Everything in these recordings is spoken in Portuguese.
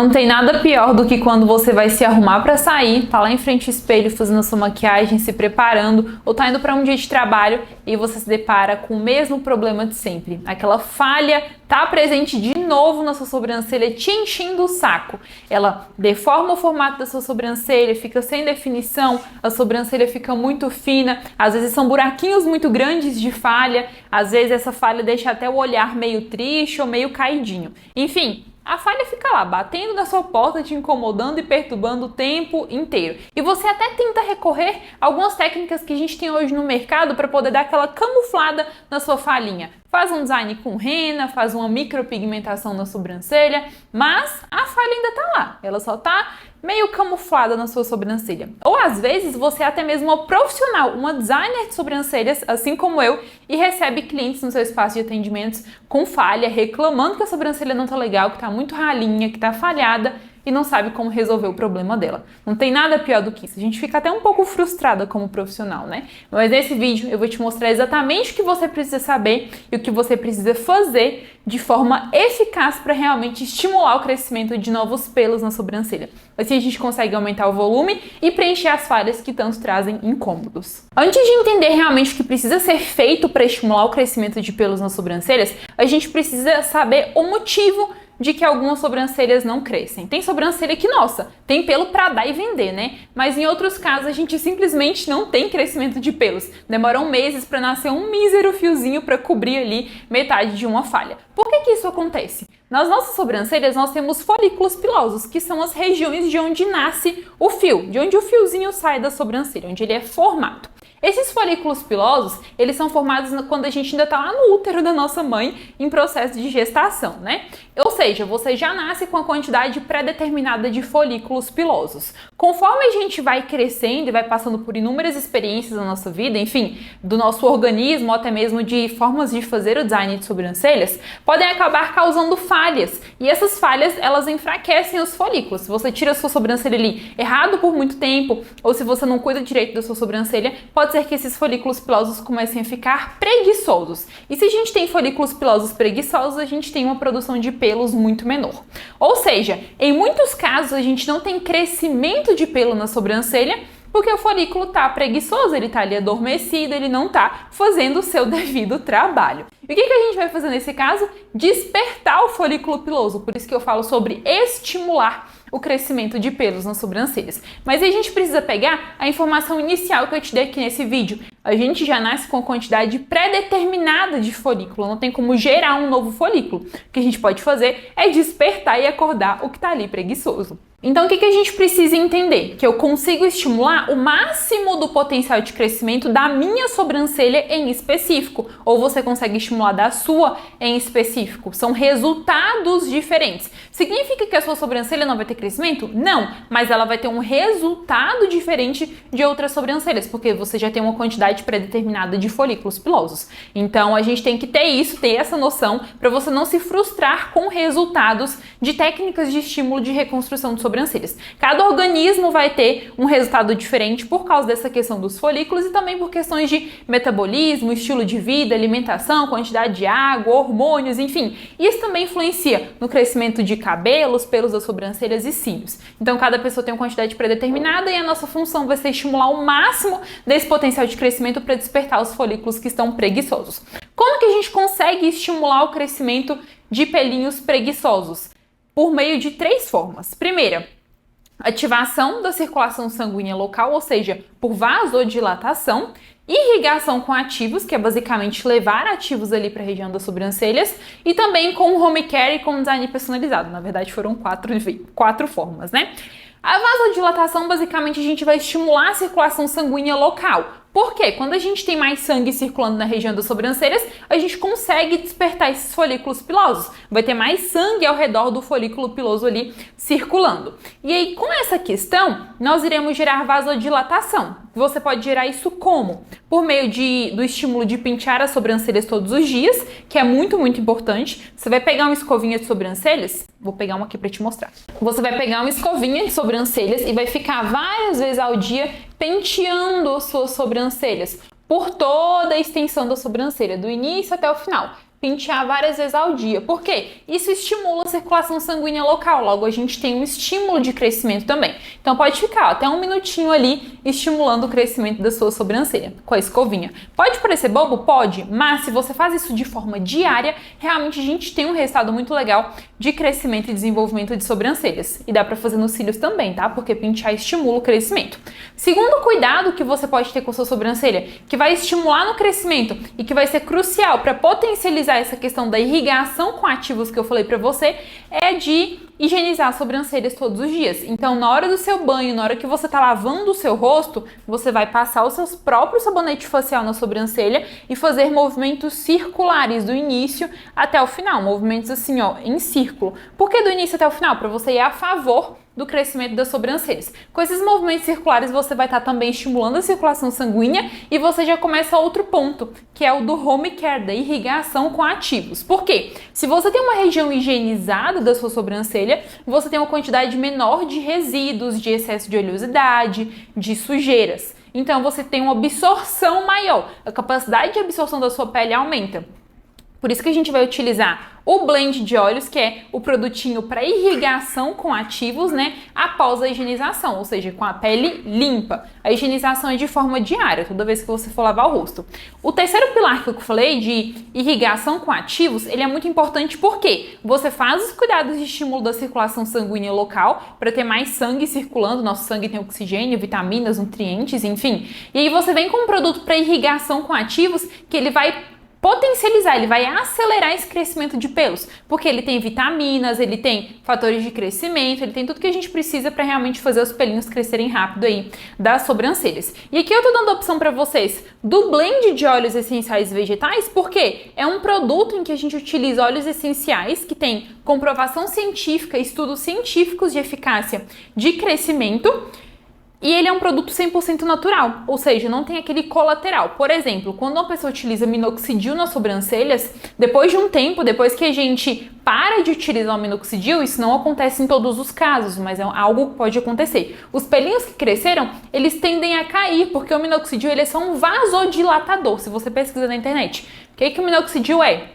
Não tem nada pior do que quando você vai se arrumar pra sair, tá lá em frente ao espelho fazendo a sua maquiagem, se preparando, ou tá indo pra um dia de trabalho e você se depara com o mesmo problema de sempre. Aquela falha tá presente de novo na sua sobrancelha, te enchendo o saco. Ela deforma o formato da sua sobrancelha, fica sem definição, a sobrancelha fica muito fina, às vezes são buraquinhos muito grandes de falha, às vezes essa falha deixa até o olhar meio triste ou meio caidinho. Enfim, a falha fica lá, batendo na sua porta, te incomodando e perturbando o tempo inteiro. E você até tenta recorrer a algumas técnicas que a gente tem hoje no mercado para poder dar aquela camuflada na sua falhinha. Faz um design com rena, faz uma micropigmentação na sobrancelha, mas a falha ainda tá lá. Ela só tá meio camuflada na sua sobrancelha. Ou às vezes você é até mesmo uma profissional, uma designer de sobrancelhas, assim como eu, e recebe clientes no seu espaço de atendimentos com falha, reclamando que a sobrancelha não tá legal, que tá muito ralinha, que tá falhada, e não sabe como resolver o problema dela. Não tem nada pior do que isso. A gente fica até um pouco frustrada como profissional, né? Mas nesse vídeo eu vou te mostrar exatamente o que você precisa saber e o que você precisa fazer de forma eficaz para realmente estimular o crescimento de novos pelos na sobrancelha. Assim a gente consegue aumentar o volume e preencher as falhas que tanto trazem incômodos. Antes de entender realmente o que precisa ser feito para estimular o crescimento de pelos nas sobrancelhas, a gente precisa saber o motivo de que algumas sobrancelhas não crescem. Tem sobrancelha que, nossa, tem pelo pra dar e vender, né? Mas em outros casos a gente simplesmente não tem crescimento de pelos. Demoram meses para nascer um mísero fiozinho para cobrir ali metade de uma falha. Por que isso acontece? Nas nossas sobrancelhas nós temos folículos pilosos, que são as regiões de onde nasce o fio, de onde o fiozinho sai da sobrancelha, onde ele é formado. Esses folículos pilosos, eles são formados quando a gente ainda está lá no útero da nossa mãe em processo de gestação, né? Ou seja, você já nasce com a quantidade pré-determinada de folículos pilosos. Conforme a gente vai crescendo e vai passando por inúmeras experiências na nossa vida, enfim, do nosso organismo, ou até mesmo de formas de fazer o design de sobrancelhas, podem acabar causando falhas. E essas falhas, elas enfraquecem os folículos. Se você tira a sua sobrancelha ali errado por muito tempo, ou se você não cuida direito da sua sobrancelha, pode ser que esses folículos pilosos comecem a ficar preguiçosos. E se a gente tem folículos pilosos preguiçosos, a gente tem uma produção de pelos muito menor. Ou seja, em muitos casos a gente não tem crescimento de pelo na sobrancelha, porque o folículo tá preguiçoso, ele tá ali adormecido, ele não tá fazendo o seu devido trabalho. E o que a gente vai fazer nesse caso? Despertar o folículo piloso. Por isso que eu falo sobre estimular o crescimento de pelos nas sobrancelhas. Mas aí a gente precisa pegar a informação inicial que eu te dei aqui nesse vídeo. A gente já nasce com a quantidade pré-determinada de folículo, não tem como gerar um novo folículo. O que a gente pode fazer é despertar e acordar o que tá ali preguiçoso. Então, o que a gente precisa entender? Que eu consigo estimular o máximo do potencial de crescimento da minha sobrancelha em específico, ou você consegue estimular da sua em específico. São resultados diferentes. Significa que a sua sobrancelha não vai ter crescimento? Não, mas ela vai ter um resultado diferente de outras sobrancelhas, porque você já tem uma quantidade pré-determinada de folículos pilosos. Então, a gente tem que ter isso, ter essa noção, para você não se frustrar com resultados de técnicas de estímulo de reconstrução de sobrancelhas. Cada organismo vai ter um resultado diferente por causa dessa questão dos folículos e também por questões de metabolismo, estilo de vida, alimentação, quantidade de água, hormônios, enfim. Isso também influencia no crescimento de cabelos, pelos das sobrancelhas e cílios. Então, cada pessoa tem uma quantidade pré-determinada e a nossa função vai ser estimular o máximo desse potencial de crescimento para despertar os folículos que estão preguiçosos. Como que a gente consegue estimular o crescimento de pelinhos preguiçosos? Por meio de 3 formas. Primeira, ativação da circulação sanguínea local, ou seja, por vasodilatação, irrigação com ativos, que é basicamente levar ativos ali para a região das sobrancelhas, e também com home care e com design personalizado. Na verdade, foram 4 formas, né? A vasodilatação, basicamente, a gente vai estimular a circulação sanguínea local. Por quê? Quando a gente tem mais sangue circulando na região das sobrancelhas, a gente consegue despertar esses folículos pilosos. Vai ter mais sangue ao redor do folículo piloso ali circulando. E aí, com essa questão, nós iremos gerar vasodilatação. Você pode gerar isso como? Por meio do estímulo de pentear as sobrancelhas todos os dias, que é muito, muito importante. Você vai pegar uma escovinha de sobrancelhas, vou pegar uma aqui para te mostrar. Você vai pegar uma escovinha de sobrancelhas e vai ficar várias vezes ao dia penteando as suas sobrancelhas por toda a extensão da sobrancelha, do início até o final. pentear várias vezes ao dia. Por quê? Isso estimula a circulação sanguínea local, logo a gente tem um estímulo de crescimento também. Então pode ficar até um minutinho ali estimulando o crescimento da sua sobrancelha com a escovinha. Pode parecer bobo? Pode, mas se você faz isso de forma diária, realmente a gente tem um resultado muito legal de crescimento e desenvolvimento de sobrancelhas. E dá pra fazer nos cílios também, tá? Porque pentear estimula o crescimento. Segundo cuidado que você pode ter com a sua sobrancelha, que vai estimular no crescimento e que vai ser crucial para potencializar essa questão da irrigação com ativos que eu falei pra você, é de higienizar as sobrancelhas todos os dias. Então, na hora do seu banho, na hora que você tá lavando o seu rosto, você vai passar os seus próprios sabonete facial na sobrancelha e fazer movimentos circulares do início até o final, movimentos assim, ó, em círculo. Por que do início até o final? Para você ir a favor do crescimento das sobrancelhas. Com esses movimentos circulares, você vai estar também estimulando a circulação sanguínea e você já começa outro ponto, que é o do home care, da irrigação com ativos. Por quê? Se você tem uma região higienizada da sua sobrancelha, você tem uma quantidade menor de resíduos, de excesso de oleosidade, de sujeiras. Então, você tem uma absorção maior. A capacidade de absorção da sua pele aumenta. Por isso que a gente vai utilizar o blend de óleos, que é o produtinho para irrigação com ativos, né, após a higienização, ou seja, com a pele limpa. A higienização é de forma diária, toda vez que você for lavar o rosto. O terceiro pilar que eu falei, de irrigação com ativos, ele é muito importante porque você faz os cuidados de estímulo da circulação sanguínea local, para ter mais sangue circulando, nosso sangue tem oxigênio, vitaminas, nutrientes, enfim. E aí você vem com um produto para irrigação com ativos, que ele vai potencializar, ele vai acelerar esse crescimento de pelos, porque ele tem vitaminas, ele tem fatores de crescimento, ele tem tudo que a gente precisa para realmente fazer os pelinhos crescerem rápido aí das sobrancelhas. E aqui eu tô dando a opção para vocês do blend de óleos essenciais vegetais, porque é um produto em que a gente utiliza óleos essenciais que tem comprovação científica, estudos científicos de eficácia de crescimento. E ele é um produto 100% natural, ou seja, não tem aquele colateral. Por exemplo, quando uma pessoa utiliza minoxidil nas sobrancelhas, depois de um tempo, depois que a gente para de utilizar o minoxidil, isso não acontece em todos os casos, mas é algo que pode acontecer. Os pelinhos que cresceram, eles tendem a cair, porque o minoxidil ele é só um vasodilatador, se você pesquisa na internet. O que o minoxidil é?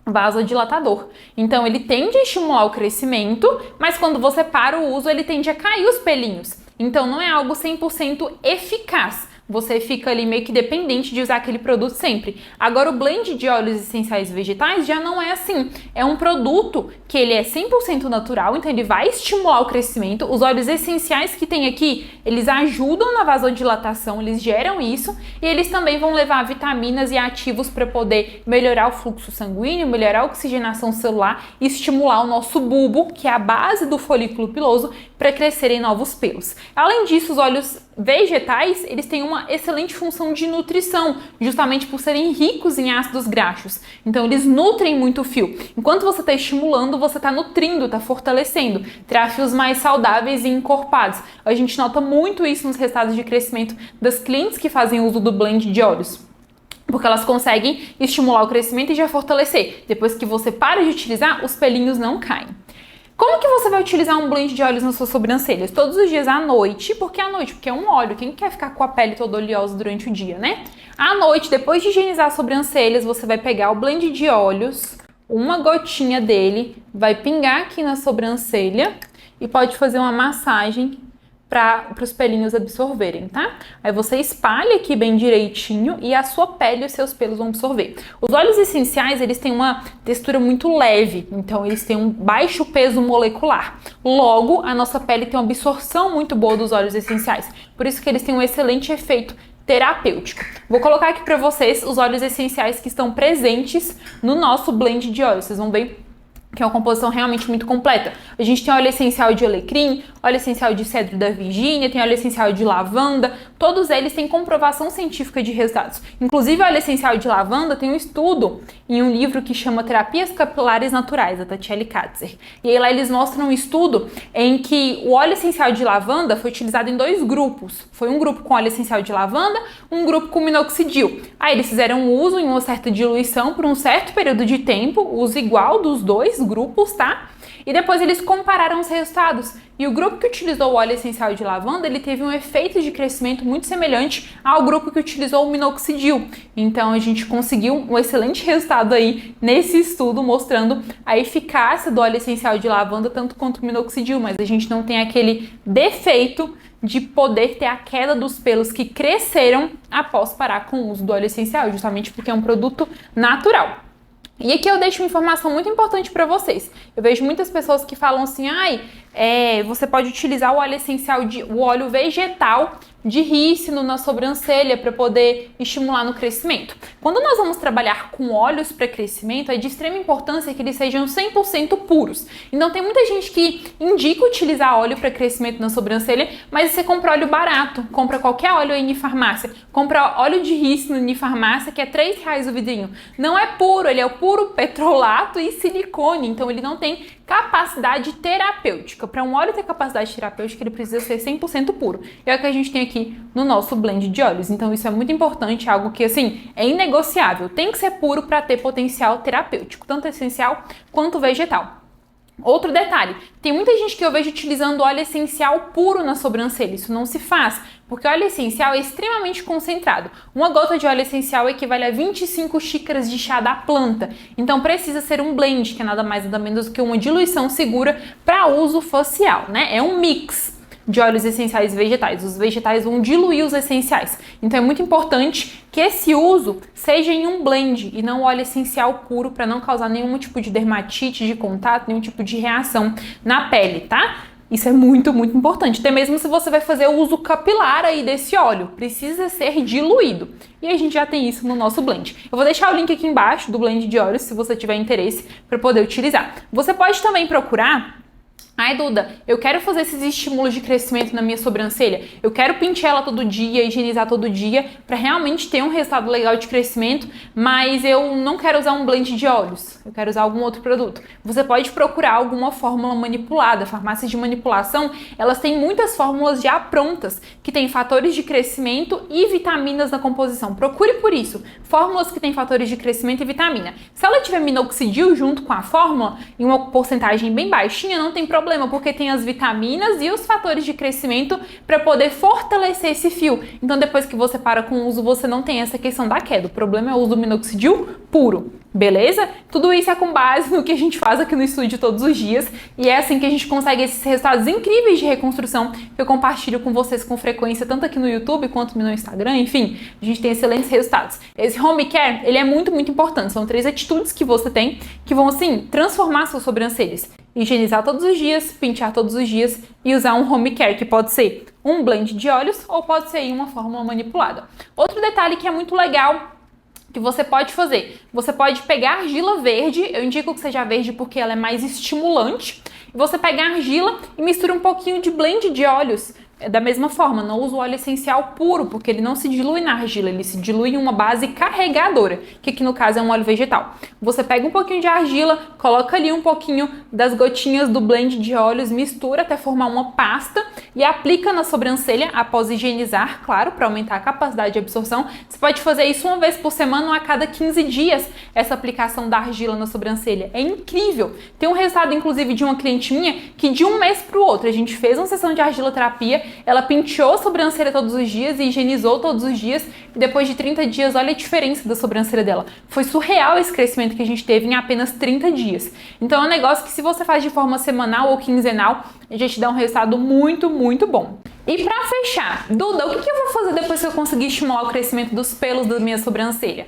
Vasodilatador. Então ele tende a estimular o crescimento, mas quando você para o uso, ele tende a cair os pelinhos. Então não é algo 100% eficaz. Você fica ali meio que dependente de usar aquele produto sempre. Agora o blend de óleos essenciais vegetais já não é assim. É um produto que ele é 100% natural, então ele vai estimular o crescimento. Os óleos essenciais que tem aqui, eles ajudam na vasodilatação, eles geram isso. E eles também vão levar vitaminas e ativos para poder melhorar o fluxo sanguíneo, melhorar a oxigenação celular e estimular o nosso bulbo, que é a base do folículo piloso, para crescerem novos pelos. Além disso, os óleos vegetais, eles têm uma excelente função de nutrição, justamente por serem ricos em ácidos graxos. Então, eles nutrem muito o fio. Enquanto você está estimulando, você está nutrindo, está fortalecendo, terá fios mais saudáveis e encorpados. A gente nota muito isso nos resultados de crescimento das clientes que fazem uso do blend de óleos, porque elas conseguem estimular o crescimento e já fortalecer. Depois que você para de utilizar, os pelinhos não caem. Como que você vai utilizar um blend de óleos nas suas sobrancelhas? Todos os dias à noite. Por que à noite? Porque é um óleo. Quem quer ficar com a pele toda oleosa durante o dia, né? À noite, depois de higienizar as sobrancelhas, você vai pegar o blend de óleos, uma gotinha dele, vai pingar aqui na sobrancelha e pode fazer uma massagem para os pelinhos absorverem, tá? Aí você espalha aqui bem direitinho e a sua pele e os seus pelos vão absorver. Os óleos essenciais, eles têm uma textura muito leve, então eles têm um baixo peso molecular. Logo, a nossa pele tem uma absorção muito boa dos óleos essenciais. Por isso que eles têm um excelente efeito terapêutico. Vou colocar aqui para vocês os óleos essenciais que estão presentes no nosso blend de óleos. Vocês vão ver que é uma composição realmente muito completa. A gente tem óleo essencial de alecrim, óleo essencial de cedro da Virgínia, tem óleo essencial de lavanda, todos eles têm comprovação científica de resultados. Inclusive, o óleo essencial de lavanda tem um estudo em um livro que chama Terapias Capilares Naturais, da Tatiele Katzer. E aí lá eles mostram um estudo em que o óleo essencial de lavanda foi utilizado em 2 grupos. Foi um grupo com óleo essencial de lavanda, um grupo com minoxidil. Aí eles fizeram uso em uma certa diluição por um certo período de tempo, uso igual dos 2 grupos, tá? E depois eles compararam os resultados. E o grupo que utilizou o óleo essencial de lavanda, ele teve um efeito de crescimento muito semelhante ao grupo que utilizou o minoxidil. Então a gente conseguiu um excelente resultado aí nesse estudo, mostrando a eficácia do óleo essencial de lavanda tanto quanto o minoxidil, mas a gente não tem aquele defeito de poder ter a queda dos pelos que cresceram após parar com o uso do óleo essencial, justamente porque é um produto natural. E aqui eu deixo uma informação muito importante para vocês. Eu vejo muitas pessoas que falam assim, você pode utilizar o óleo essencial, o óleo vegetal de rícino na sobrancelha para poder estimular no crescimento. Quando nós vamos trabalhar com óleos para crescimento, é de extrema importância que eles sejam 100% puros. Então tem muita gente que indica utilizar óleo para crescimento na sobrancelha, mas você compra óleo barato, compra qualquer óleo aí em farmácia, compra óleo de rícino em farmácia que é R$3 o vidrinho. Não é puro, ele é o puro petrolato e silicone, então ele não tem capacidade terapêutica. Para um óleo ter capacidade terapêutica, ele precisa ser 100% puro. É o que a gente tem aqui no nosso blend de óleos. Então isso é muito importante, algo que assim é inegociável. Tem que ser puro para ter potencial terapêutico, tanto essencial quanto vegetal. Outro detalhe, tem muita gente que eu vejo utilizando óleo essencial puro na sobrancelha. Isso não se faz, porque o óleo essencial é extremamente concentrado. Uma gota de óleo essencial equivale a 25 xícaras de chá da planta. Então precisa ser um blend, que é nada mais nada menos do que uma diluição segura para uso facial, né? É um mix de óleos essenciais vegetais. Os vegetais vão diluir os essenciais. Então é muito importante que esse uso seja em um blend e não óleo essencial puro, para não causar nenhum tipo de dermatite de contato, nenhum tipo de reação na pele, tá? Isso é muito, muito importante. Até mesmo se você vai fazer o uso capilar aí desse óleo, precisa ser diluído. E a gente já tem isso no nosso blend. Eu vou deixar o link aqui embaixo do blend de óleos, se você tiver interesse, para poder utilizar. Você pode também procurar... Duda, eu quero fazer esses estímulos de crescimento na minha sobrancelha, eu quero pentear ela todo dia, higienizar todo dia, para realmente ter um resultado legal de crescimento, mas eu não quero usar um blend de óleos, eu quero usar algum outro produto. Você pode procurar alguma fórmula manipulada. Farmácias de manipulação, elas têm muitas fórmulas já prontas, que têm fatores de crescimento e vitaminas na composição. Procure por isso, fórmulas que têm fatores de crescimento e vitamina. Se ela tiver minoxidil junto com a fórmula, em uma porcentagem bem baixinha, não tem problema, porque tem as vitaminas e os fatores de crescimento para poder fortalecer esse fio. Então depois que você para com o uso, você não tem essa questão da queda. O problema é o uso do minoxidil puro, beleza? Tudo isso é com base no que a gente faz aqui no estúdio todos os dias, e é assim que a gente consegue esses resultados incríveis de reconstrução que eu compartilho com vocês com frequência, tanto aqui no YouTube quanto no Instagram. Enfim, a gente tem excelentes resultados. Esse home care, ele é muito, muito importante. São 3 atitudes que você tem que vão, assim, transformar suas sobrancelhas. Higienizar todos os dias, pentear todos os dias e usar um home care, que pode ser um blend de óleos ou pode ser uma fórmula manipulada. Outro detalhe que é muito legal que você pode fazer, você pode pegar argila verde, eu indico que seja verde porque ela é mais estimulante, e você pega a argila e mistura um pouquinho de blend de óleos. Da mesma forma, não usa o óleo essencial puro, porque ele não se dilui na argila, ele se dilui em uma base carregadora, que aqui no caso é um óleo vegetal. Você pega um pouquinho de argila, coloca ali um pouquinho das gotinhas do blend de óleos, mistura até formar uma pasta e aplica na sobrancelha após higienizar, claro, para aumentar a capacidade de absorção. Você pode fazer isso uma vez por semana ou a cada 15 dias, essa aplicação da argila na sobrancelha. É incrível! Tem um resultado, inclusive, de uma cliente minha que de um mês para o outro, a gente fez uma sessão de argiloterapia, ela penteou a sobrancelha todos os dias e higienizou todos os dias, e depois de 30 dias, olha a diferença da sobrancelha dela. Foi surreal esse crescimento que a gente teve em apenas 30 dias. Então é um negócio que, se você faz de forma semanal ou quinzenal, a gente dá um resultado muito, muito bom. E pra fechar, Duda, o que eu vou fazer depois que eu conseguir estimular o crescimento dos pelos da minha sobrancelha?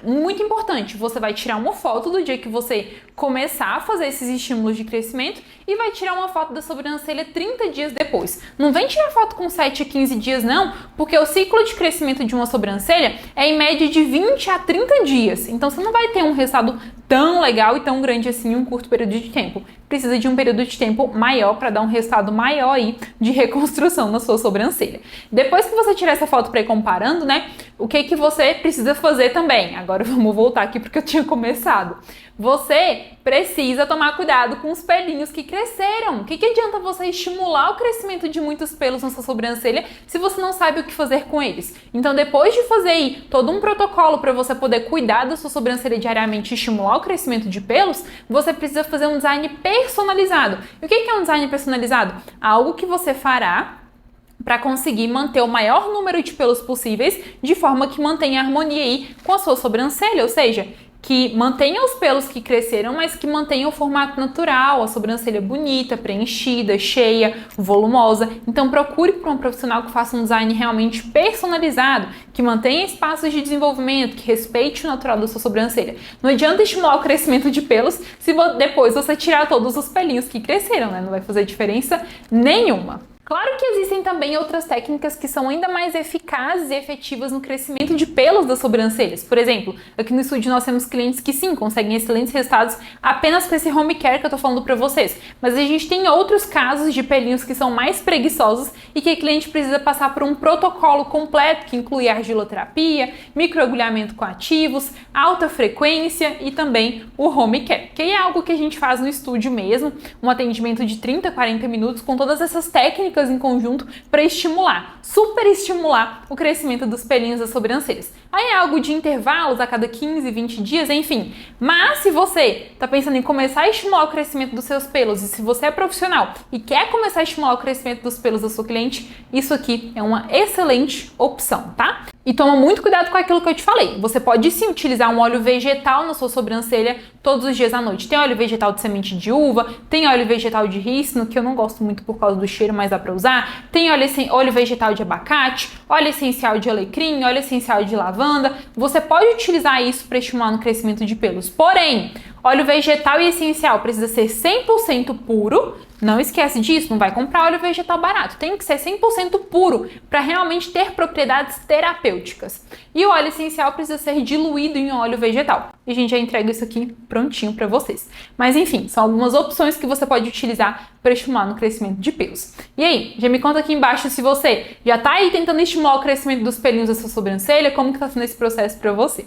Muito importante, você vai tirar uma foto do dia que você começar a fazer esses estímulos de crescimento e vai tirar uma foto da sobrancelha 30 dias depois. Não vem tirar foto com 7 a 15 dias não, porque o ciclo de crescimento de uma sobrancelha é em média de 20 a 30 dias. Então você não vai ter um resultado tão legal e tão grande assim em um curto período de tempo. Precisa de um período de tempo maior para dar um resultado maior aí de reconstrução na sua sobrancelha. Depois que você tirar essa foto para ir comparando, né, o que você precisa fazer também? Agora vamos voltar aqui porque eu tinha começado. você precisa tomar cuidado com os pelinhos que cresceram. O que adianta você estimular o crescimento de muitos pelos na sua sobrancelha se você não sabe o que fazer com eles? Então, depois de fazer aí todo um protocolo para você poder cuidar da sua sobrancelha diariamente e estimular o crescimento de pelos, você precisa fazer um design personalizado. E o que é um design personalizado? Algo que você fará para conseguir manter o maior número de pelos possíveis, de forma que mantenha a harmonia aí com a sua sobrancelha, ou seja, que mantenha os pelos que cresceram, mas que mantenha o formato natural, a sobrancelha bonita, preenchida, cheia, volumosa. Então procure por um profissional que faça um design realmente personalizado, que mantenha espaços de desenvolvimento, que respeite o natural da sua sobrancelha. Não adianta estimular o crescimento de pelos se depois você tirar todos os pelinhos que cresceram, né? Não vai fazer diferença nenhuma. Claro que existem também outras técnicas que são ainda mais eficazes e efetivas no crescimento de pelos das sobrancelhas. Por exemplo, aqui no estúdio nós temos clientes que sim, conseguem excelentes resultados apenas com esse home care que eu tô falando pra vocês. Mas a gente tem outros casos de pelinhos que são mais preguiçosos e que o cliente precisa passar por um protocolo completo que inclui argiloterapia, microagulhamento com ativos, alta frequência e também o home care, que é algo que a gente faz no estúdio mesmo, um atendimento de 30 a 40 minutos com todas essas técnicas em conjunto para super estimular o crescimento dos pelinhos das sobrancelhas. Aí é algo de intervalos a cada 15, 20 dias, enfim. Mas se você está pensando em começar a estimular o crescimento dos seus pelos, e se você é profissional e quer começar a estimular o crescimento dos pelos da sua cliente, isso aqui é uma excelente opção, tá? E toma muito cuidado com aquilo que eu te falei. Você pode sim utilizar um óleo vegetal na sua sobrancelha todos os dias à noite. Tem óleo vegetal de semente de uva, tem óleo vegetal de rícino, que eu não gosto muito por causa do cheiro, mas dá pra usar. Tem óleo vegetal de abacate, óleo essencial de alecrim, óleo essencial de lavanda. Você pode utilizar isso para estimular no crescimento de pelos. Porém, óleo vegetal e essencial precisa ser 100% puro. Não esquece disso, não vai comprar óleo vegetal barato. Tem que ser 100% puro para realmente ter propriedades terapêuticas. E o óleo essencial precisa ser diluído em óleo vegetal. E a gente já entrega isso aqui prontinho para vocês. Mas enfim, são algumas opções que você pode utilizar para estimular no crescimento de pelos. E aí, já me conta aqui embaixo se você já tá aí tentando estimular o crescimento dos pelinhos da sua sobrancelha, como que tá sendo esse processo para você.